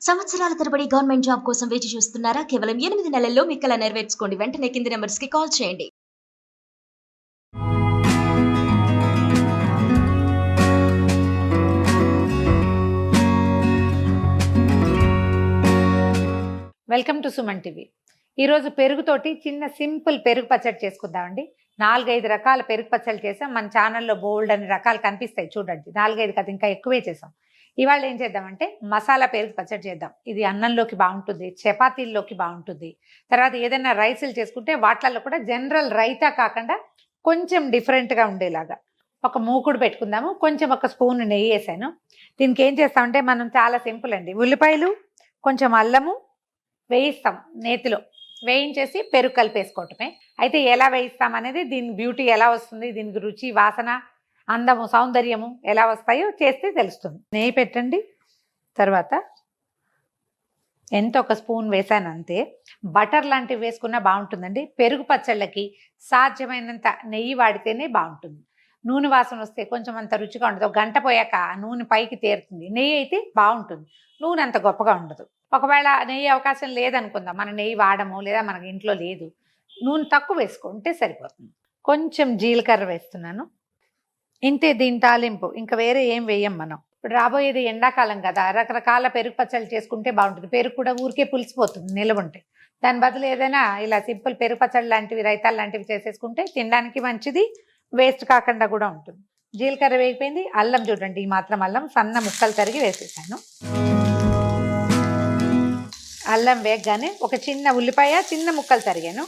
సంవత్సరాల తరబడి government job కోసం వేచి చూస్తున్నారా? కేవలం 8 నెలల్లో మీ కల నెరవేర్చుకోండి. వెంటనే కింది నంబర్స్‌కి కాల్ చేయండి. Welcome to Suman TV. ఈరోజు పెరుగుతోటి చిన్న సింపుల్ పెరుగు పచ్చడి చేసుకుందామండి. 4-5 రకాల పెరుగు పచ్చళ్ళు చేసాం. మన ఛానల్లో బోల్డ్ అని రకాలు కనిపిస్తాయి చూడండి. 4-5 కదా, ఇంకా ఎక్కువే చేసాం. ఇవాళ ఏం చేద్దామంటే మసాలా పెరుగు పచ్చడి చేద్దాం. ఇది అన్నంలోకి బాగుంటుంది, చపాతీల్లోకి బాగుంటుంది. తర్వాత ఏదైనా రైసులు చేసుకుంటే వాటిల్లో కూడా జనరల్ రైతా కాకుండా కొంచెం డిఫరెంట్గా ఉండేలాగా ఒక మూకుడు పెట్టుకుందాము. కొంచెం ఒక స్పూన్ నెయ్యి వేసాను. దీనికి ఏం చేస్తామంటే మనం చాలా సింపుల్ అండి. ఉల్లిపాయలు, కొంచెం అల్లము వేయిస్తాం, నేతిలో వేయించేసి పెరుగు కలిపేసుకోవటమే. అయితే ఎలా వేయిస్తాం అనేది, దీని బ్యూటీ ఎలా వస్తుంది, దీనికి రుచి, వాసన, అందము, సౌందర్యము ఎలా వస్తాయో చేస్తే తెలుస్తుంది. నెయ్యి పెట్టండి. తర్వాత ఎంత ఒక స్పూన్ వేసాను అంతే. బటర్ లాంటివి వేసుకున్నా బాగుంటుందండి. పెరుగు పచ్చళ్ళకి సాధ్యమైనంత నెయ్యి వాడితేనే బాగుంటుంది. నూనె వాసన వస్తే కొంచెం అంత రుచిగా ఉండదు. ఒక గంట పోయాక నూనె పైకి తేరుతుంది. నెయ్యి అయితే బాగుంటుంది, నూనె అంత గొప్పగా ఉండదు. ఒకవేళ నెయ్యి అవకాశం లేదనుకుందాం, మన నెయ్యి వాడము లేదా మనకి ఇంట్లో లేదు, నూనె తక్కువ వేసుకుంటే సరిపోతుంది. కొంచెం జీలకర్ర వేస్తున్నాను, ఇంతే దీని తాలింపు. ఇంకా వేరే ఏం వేయం మనం. ఇప్పుడు రాబోయేది ఎండాకాలం కదా, రకరకాల పెరుగు పచ్చళ్ళు చేసుకుంటే బాగుంటుంది. పెరుగు కూడా ఊరికే పులిసిపోతుంది నిల్వ ఉంటే. దాని బదులు ఏదైనా ఇలా సింపుల్ పెరుగు పచ్చళ్ళు లాంటివి, రైతాలు లాంటివి చేసేసుకుంటే తినడానికి మంచిది, వేస్ట్ కాకుండా కూడా ఉంటుంది. జీలకర్ర వేగిపోయింది. అల్లం చూడండి, ఈ మాత్రం అల్లం సన్న ముక్కలు తరిగి వేసేసాను. అల్లం వేగగానే ఒక చిన్న ఉల్లిపాయ చిన్న ముక్కలు తరిగాను.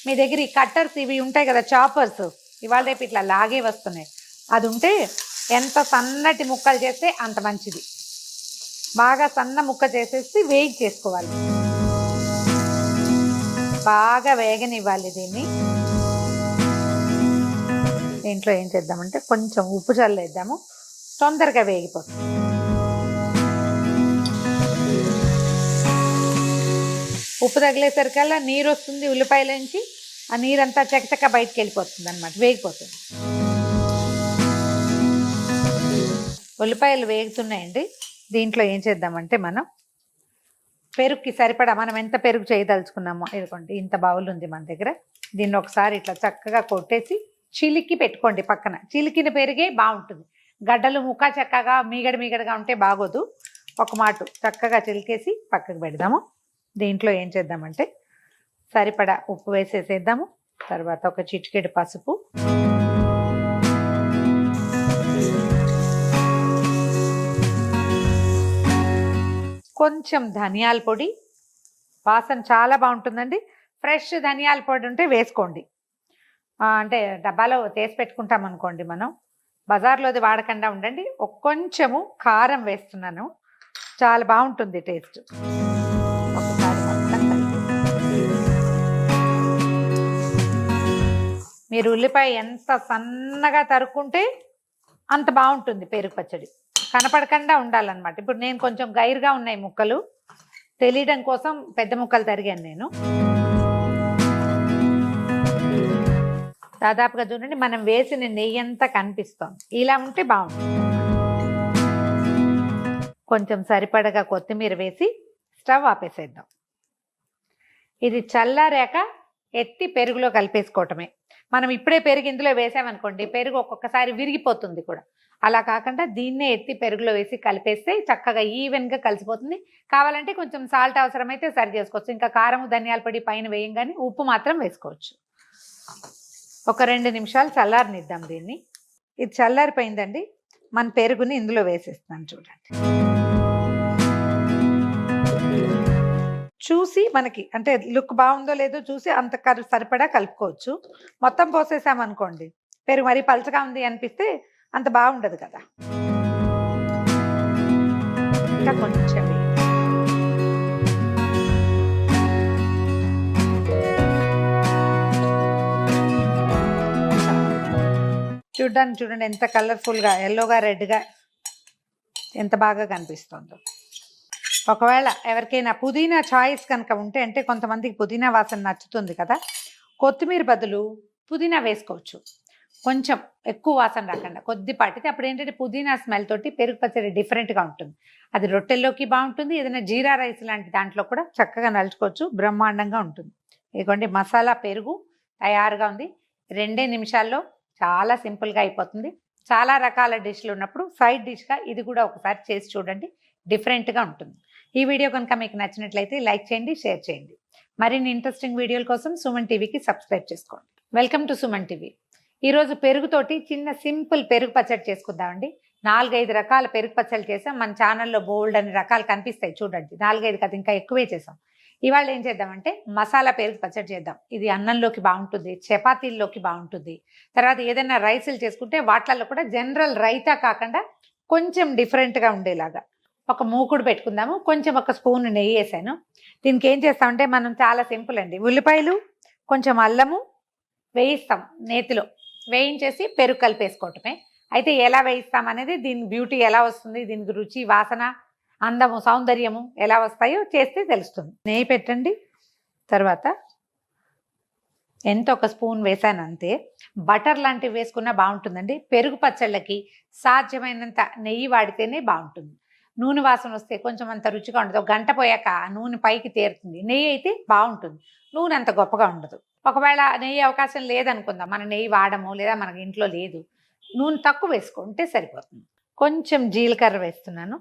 మీ దగ్గర ఈ కట్టర్స్ ఇవి ఉంటాయి కదా, చాపర్స్, ఇవాళ రేపు ఇట్లా లాగే వస్తున్నాయి. అది ఉంటే ఎంత సన్నటి ముక్కలు చేస్తే అంత మంచిది. బాగా సన్న ముక్క చేసేసి వేగి చేసుకోవాలి. బాగా వేగనివ్వాలి దీన్ని. దీంట్లో ఏం చేద్దామంటే కొంచెం ఉప్పు చల్లేద్దాము, తొందరగా వేగిపోతుంది. ఉప్పు తగిలేసరికల్లా నీరు వస్తుంది ఉల్లిపాయల నుంచి. ఆ నీరంతా చకచక బయటకు వెళ్ళిపోతుంది అనమాట, వేగిపోతుంది. ఉల్లిపాయలు వేగుతున్నాయండి. దీంట్లో ఏం చేద్దామంటే మనం పెరుగుకి సరిపడా మనం ఎంత పెరుగు చేయదలుచుకున్నామో, ఇదిగోండి ఇంత బౌల్ ఉంది మన దగ్గర. దీన్ని ఒకసారి ఇట్లా చక్కగా కొట్టేసి చిలికి పెట్టుకోండి పక్కన. చిలికిన పెరిగే బాగుంటుంది. గడ్డలు ముక్క చక్కగా మీగడగా ఉంటే బాగోదు. ఒక మాట చక్కగా చిలికేసి పక్కకు పెడదాము. దీంట్లో ఏం చేద్దామంటే సరిపడా ఉప్పు వేసేసేద్దాము. తర్వాత ఒక చిటికెడు పసుపు, కొంచెం ధనియాల పొడి. వాసన చాలా బాగుంటుందండి. ఫ్రెష్ ధనియాల పొడి ఉంటే వేసుకోండి. అంటే డబ్బాలో తీసి పెట్టుకుంటాం అనుకోండి మనం, బజార్లోది వాడకుండా ఉండండి. కొంచెము కారం వేస్తున్నాను, చాలా బాగుంటుంది టేస్ట్. ఒకసారి మొత్తం మీరు ఉల్లిపాయ ఎంత సన్నగా తరుక్కుంటే అంత బాగుంటుంది పెరుగు పచ్చడి. కనపడకుండా ఉండాలన్నమాట. ఇప్పుడు నేను కొంచెం గైరుగా ఉన్నాయి ముక్కలు, తెలియడం కోసం పెద్ద ముక్కలు తరిగాను నేను. దాదాపుగా చూడండి, మనం వేసిన నెయ్యి అంతా కనిపిస్తుంది. ఇలా ఉంటే బాగుంటుంది. కొంచెం సరిపడగా కొత్తిమీర వేసి స్టవ్ ఆపేసేద్దాం. ఇది చల్లారాక ఎత్తి పెరుగులో కలిపేసుకోవటమే. మనం ఇప్పుడే పెరుగు ఇందులో వేసామనుకోండి, పెరుగు ఒక్కొక్కసారి విరిగిపోతుంది కూడా. అలా కాకుండా దీన్నే ఎత్తి పెరుగులో వేసి కలిపేస్తే చక్కగా ఈవెన్గా కలిసిపోతుంది. కావాలంటే కొంచెం సాల్ట్ అవసరమైతే సరి చేసుకోవచ్చు. ఇంకా కారం, ధనియాల పొడి పైన వేయంగానే ఉప్పు మాత్రం వేసుకోవచ్చు. ఒక 2 నిమిషాలు చల్లారనిద్దాం దీన్ని. ఇది చల్లారిపోయిందండి. మన పెరుగుని ఇందులో వేసేస్తున్నాను చూడండి. చూసి మనకి అంటే లుక్ బాగుందో లేదో చూసి అంత సరిపడా కలుపుకోవచ్చు. మొత్తం పోసేసామనుకోండి, పెరుగు మరీ పలచగా ఉంది అనిపిస్తే అంత బాగుండదు కదా. ఇంకా కొంచెం చూడండి ఎంత కలర్ఫుల్గా, ఎల్లోగా, రెడ్గా ఎంత బాగా కనిపిస్తుందో. ఒకవేళ ఎవరికైనా పుదీనా చాయిస్ కనుక ఉంటే, అంటే కొంతమందికి పుదీనా వాసన నచ్చుతుంది కదా, కొత్తిమీర బదులు పుదీనా వేసుకోవచ్చు. కొంచెం ఎక్కువ వాసన రాకుండా కొద్దిపాటిది. అప్పుడు ఏంటంటే పుదీనా స్మెల్ తోటి పెరుగు పచ్చడి డిఫరెంట్గా ఉంటుంది. అది రొట్టెల్లోకి బాగుంటుంది, ఏదైనా జీరా రైస్ లాంటి దాంట్లో కూడా చక్కగా నలుచుకోవచ్చు, బ్రహ్మాండంగా ఉంటుంది. ఇదిగోండి మసాలా పెరుగు తయారుగా ఉంది. 2 నిమిషాల్లో చాలా సింపుల్గా అయిపోతుంది. చాలా రకాల డిష్లు ఉన్నప్పుడు సైడ్ డిష్గా ఇది కూడా ఒకసారి చేసి చూడండి, డిఫరెంట్గా ఉంటుంది. ఈ వీడియో కనుక మీకు నచ్చినట్లయితే లైక్ చేయండి, షేర్ చేయండి. మరిన్ని ఇంట్రెస్టింగ్ వీడియోల కోసం సుమన్ టీవీకి సబ్స్క్రైబ్ చేసుకోండి. Welcome to Suman TV. ఈరోజు పెరుగుతోటి చిన్న సింపుల్ పెరుగు పచ్చడి చేసుకుందామండి. 4-5 రకాల పెరుగు పచ్చళ్ళు చేసాం. మన ఛానల్లో బోల్డ్ అని రకాలు కనిపిస్తాయి చూడండి. 4-5 కదా, ఇంకా ఎక్కువే చేసాం. ఇవాళ ఏం చేద్దామంటే మసాలా పెరుగు పచ్చడి చేద్దాం. ఇది అన్నంలోకి బాగుంటుంది, చపాతీల్లోకి బాగుంటుంది. తర్వాత ఏదైనా రైసులు చేసుకుంటే వాటిల్లో కూడా జనరల్ రైతా కాకుండా కొంచెం డిఫరెంట్గా ఉండేలాగా ఒక మూకుడు పెట్టుకుందాము. కొంచెం ఒక స్పూన్ నెయ్యి వేసాను. దీనికి ఏం చేస్తామంటే మనం చాలా సింపుల్ అండి. ఉల్లిపాయలు, కొంచెం అల్లము వేయిస్తాం, నేతిలో వేయించేసి పెరుగు కలిపేసుకోవటమే. అయితే ఎలా వేయిస్తాం అనేది, దీని బ్యూటీ ఎలా వస్తుంది, దీనికి రుచి, వాసన, అందము, సౌందర్యము ఎలా వస్తాయో చేస్తే తెలుస్తుంది. నెయ్యి పెట్టండి. తర్వాత ఎంత ఒక స్పూన్ వేసాను అంతే. బటర్ లాంటివి వేసుకున్నా బాగుంటుందండి. పెరుగు పచ్చళ్ళకి సాధ్యమైనంత నెయ్యి వాడితేనే బాగుంటుంది. నూనె వాసన వస్తే కొంచెం అంత రుచిగా ఉండదు. 1 గంట పోయాక నూనె పైకి తేరుతుంది. నెయ్యి అయితే బాగుంటుంది, నూనె అంత గొప్పగా ఉండదు. ఒకవేళ నెయ్యి అవకాశం లేదనుకుందాం, మన నెయ్యి వాడము లేదా మనకి ఇంట్లో లేదు, నూనె తక్కువ వేసుకుంటే సరిపోతుంది. కొంచెం జీలకర్ర వేస్తున్నాను,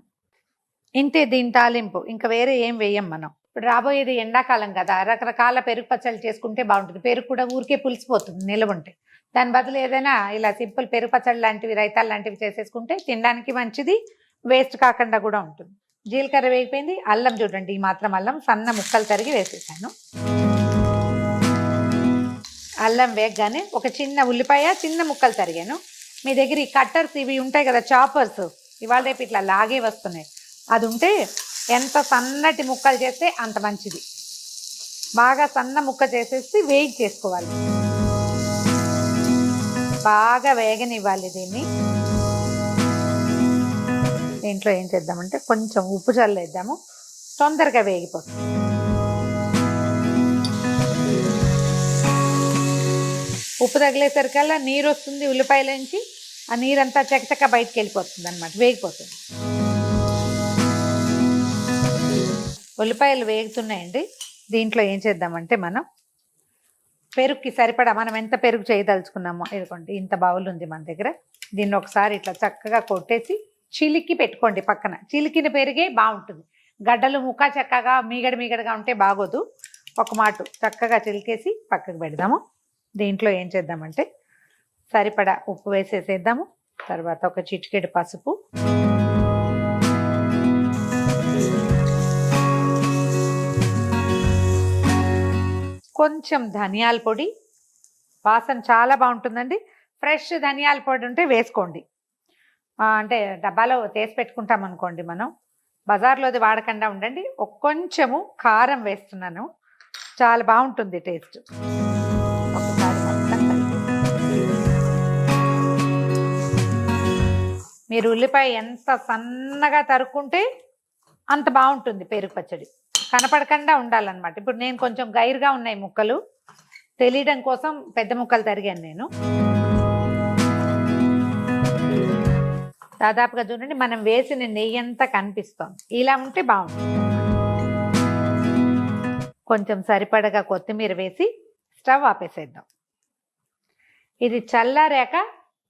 ఇంతే దీని తాలింపు. ఇంకా వేరే ఏం వేయం మనం. ఇప్పుడు రాబోయేది ఎండాకాలం కదా, రకరకాల పెరుగు పచ్చళ్ళు చేసుకుంటే బాగుంటుంది. పెరుగు కూడా ఊరికే పులిసిపోతుంది నిల్వ ఉంటే. దాని బదులు ఏదైనా ఇలా సింపుల్ పెరుగు పచ్చళ్ళు లాంటివి, రైతాలు లాంటివి చేసేసుకుంటే తినడానికి మంచిది, వేస్ట్ కాకుండా కూడా ఉంటుంది. జీలకర్ర వేగిపోయింది. అల్లం చూడండి, ఈ మాత్రం అల్లం సన్న ముక్కలు తరిగి వేసేసాను. అల్లం వేగగానే ఒక చిన్న ఉల్లిపాయ చిన్న ముక్కలు తరిగాను. మీ దగ్గర ఈ కట్టర్స్ ఇవి ఉంటాయి కదా, చాపర్స్, ఇవాళ రేపు ఇట్లా లాగే వస్తున్నాయి. అది ఉంటే ఎంత సన్నటి ముక్కలు చేస్తే అంత మంచిది. బాగా సన్న ముక్క చేసేసి వేయించేసుకోవాలి. బాగా వేగనివ్వాలి దీన్ని. దీంట్లో ఏం చేద్దామంటే కొంచెం ఉప్పు చల్లేద్దాము, తొందరగా వేగిపోతుంది. ఉప్పు తగిలేసరికల్లా నీరు వస్తుంది ఉల్లిపాయల నుంచి. ఆ నీరంతా చకచక బయటకు వెళ్ళిపోతుంది అనమాట, వేగిపోతుంది. ఉల్లిపాయలు వేగుతున్నాయండి. దీంట్లో ఏం చేద్దామంటే మనం పెరుగుకి సరిపడా మనం ఎంత పెరుగు చేయదలుచుకున్నామో, ఇదిగోండి ఇంత బౌల్ ఉంది మన దగ్గర. దీన్ని ఒకసారి ఇట్లా చక్కగా కొట్టేసి చిలికి పెట్టుకోండి పక్కన. చిలికిన పెరిగే బాగుంటుంది. గడ్డలు ముక్క చక్కగా మీగడగా ఉంటే బాగోదు. ఒక మాట చక్కగా చిలికేసి పక్కకు పెడదాము. దీంట్లో ఏం చేద్దామంటే సరిపడా ఉప్పు వేసేసేద్దాము. తర్వాత ఒక చిటికెడు పసుపు, కొంచెం ధనియాల పొడి. వాసన చాలా బాగుంటుందండి. ఫ్రెష్ ధనియాల పొడి ఉంటే వేసుకోండి. అంటే డబ్బాలో తీసి పెట్టుకుంటాం అనుకోండి మనం, బజార్లోది వాడకుండా ఉండండి. కొంచెము కారం వేస్తున్నాను, చాలా బాగుంటుంది టేస్ట్. ఒకసారి మొత్తం మీరు ఉల్లిపాయ ఎంత సన్నగా తరుక్కుంటే అంత బాగుంటుంది పెరుగు పచ్చడి. కనపడకుండా ఉండాలన్నమాట. ఇప్పుడు నేను కొంచెం గైరుగా ఉన్నాయి ముక్కలు, తెలియడం కోసం పెద్ద ముక్కలు తరిగాను నేను. దాదాపుగా చూడండి మనం వేసిన నెయ్యి అంతా కనిపిస్తుంది. ఇలా ఉంటే బాగుంటుంది. కొంచెం సరిపడగా కొత్తిమీర వేసి స్టవ్ ఆపేసేద్దాం. ఇది చల్లారాక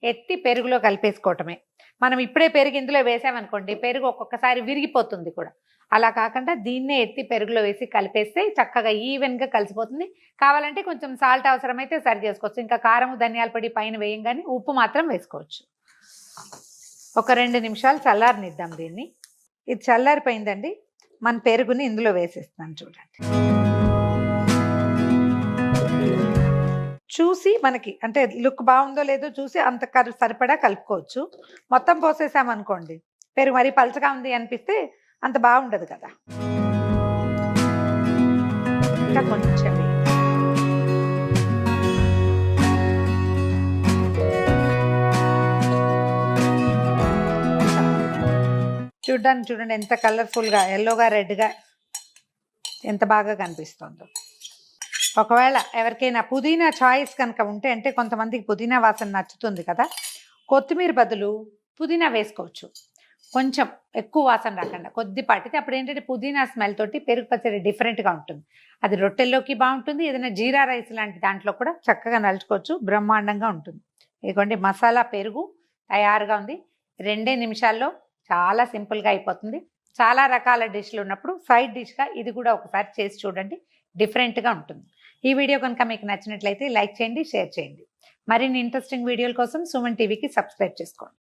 ఎత్తి పెరుగులో కలిపేసుకోవటమే. మనం ఇప్పుడే పెరుగు ఇందులో వేసామనుకోండి, పెరుగు ఒక్కొక్కసారి విరిగిపోతుంది కూడా. అలా కాకుండా దీన్నే ఎత్తి పెరుగులో వేసి కలిపేస్తే చక్కగా ఈవెన్గా కలిసిపోతుంది. కావాలంటే కొంచెం సాల్ట్ అవసరమైతే సరి చేసుకోవచ్చు. ఇంకా కారం, ధనియాల పొడి పైన వేయంగానే ఉప్పు మాత్రం వేసుకోవచ్చు. ఒక 2 నిమిషాలు చల్లారనిద్దాం దీన్ని. ఇది చల్లారిపోయిందండి. మన పెరుగుని ఇందులో వేసేస్తాను చూడండి. చూసి మనకి అంటే లుక్ బాగుందో లేదో చూసి అంత సరిపడా కలుపుకోవచ్చు. మొత్తం పోసేసామనుకోండి, పెరుగు మరీ పలచగా ఉంది అనిపిస్తే అంత బాగుండదు కదా. ఇంకా కొంచెం చూడ్డానికి చూడండి ఎంత కలర్ఫుల్గా, ఎల్లోగా రెడ్గా ఎంత బాగా కనిపిస్తుందో. ఒకవేళ ఎవరికైనా పుదీనా చాయిస్ కనుక ఉంటే, అంటే కొంతమందికి పుదీనా వాసన నచ్చుతుంది కదా, కొత్తిమీర బదులు పుదీనా వేసుకోవచ్చు. కొంచెం ఎక్కువ వాసన రాకుండా కొద్దిపాటిది. అప్పుడు ఏంటంటే పుదీనా స్మెల్ తోటి పెరుగు పచ్చడి డిఫరెంట్గా ఉంటుంది. అది రొట్టెల్లోకి బాగుంటుంది, ఏదైనా జీరా రైస్ లాంటి దాంట్లో కూడా చక్కగా నలుచుకోవచ్చు, బ్రహ్మాండంగా ఉంటుంది. ఇదిగోండి మసాలా పెరుగు తయారుగా ఉంది. 2 నిమిషాల్లో చాలా సింపుల్గా అయిపోతుంది. చాలా రకాల డిష్లు ఉన్నప్పుడు సైడ్ డిష్గా ఇది కూడా ఒకసారి చేసి చూడండి, డిఫరెంట్గా ఉంటుంది. ఈ వీడియో కనుక మీకు నచ్చినట్లయితే లైక్ చేయండి, షేర్ చేయండి. మరిన్ని ఇంట్రెస్టింగ్ వీడియోల కోసం సుమన్ టీవీకి సబ్స్క్రైబ్ చేసుకోండి.